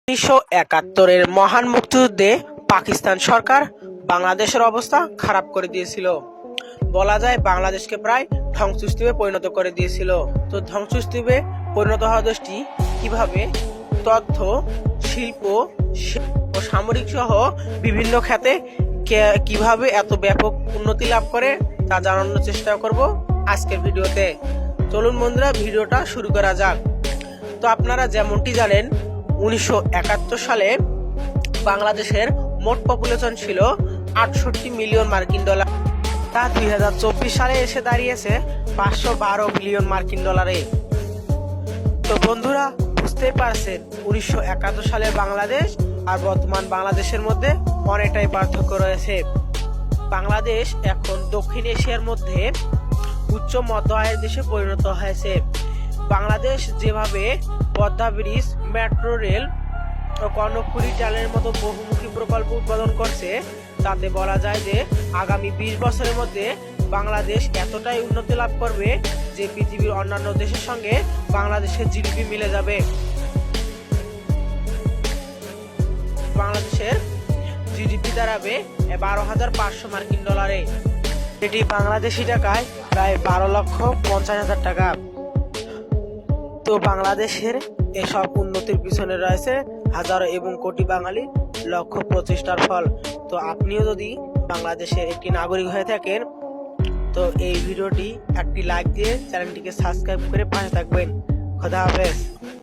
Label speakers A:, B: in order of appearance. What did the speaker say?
A: ১৯৭১-এর মহান মুক্তিযুদ্ধে পাকিস্তান সরকার বাংলাদেশের অবস্থা খারাপ করে দিয়েছিল। বলা যায় বাংলাদেশকে প্রায় ধ্বংসস্তূপে পরিণত করে দিয়েছিল। তো ধ্বংসস্তূপে পরিণত হওয়া দেশটি কিভাবে তথ্য, শিল্প ও সামরিক সহ বিভিন্ন খাতে কিভাবে এত ব্যাপক উন্নতি লাভ করে তা জানানোর চেষ্টা করব আজকের ভিডিওতে। চলুন বন্ধুরা, ভিডিওটা শুরু করা যাক। তো আপনারা যেমনটি জানেন, 1971 সালে বাংলাদেশের মোট পপুলেশন ছিল 68 মিলিয়ন মার্কিন ডলার। তা 2024 সালে এসে দাঁড়িয়েছে 512 বিলিয়ন মার্কিন ডলারে। তো বন্ধুরা, বুঝতেই পারছেন 1971 সালের বাংলাদেশ আর বর্তমান বাংলাদেশের মধ্যে অনেকটাই পার্থক্য রয়েছে। বাংলাদেশ এখন দক্ষিণ এশিয়ার মধ্যে উচ্চ মধ্য আয়ের দেশে পরিণত হয়েছে। বাংলাদেশ যেভাবে পদ্মা ব্রিজ, মেট্রো রেল ও কর্ণফুলী টানেলের মতো বহুমুখী প্রকল্প উদ্বোধন করছে, তাতে বলা যায় যে আগামী 20 বছরের মধ্যে বাংলাদেশ এতটাই উন্নতি লাভ করবে যে পৃথিবীর অন্যান্য দেশের সঙ্গে বাংলাদেশের জিডিপি মিলে যাবে। বাংলাদেশের জিডিপি দাঁড়াবে 12,500 মার্কিন ডলারে, এটি বাংলাদেশি টাকায় প্রায় 12,50,000 টাকা। তো বাংলাদেশের এসব উন্নতির পিছনে রয়েছে হাজারো এবং কোটি বাঙালি লক্ষ্য প্রচেষ্টার ফল। তো আপনিও যদি বাংলাদেশের একটি নাগরিক হয়ে থাকেন, তো এই ভিডিওটি একটি লাইক দিয়ে চ্যানেলটিকে সাবস্ক্রাইব করে পাশে থাকবেন। খোদা হাফেজ।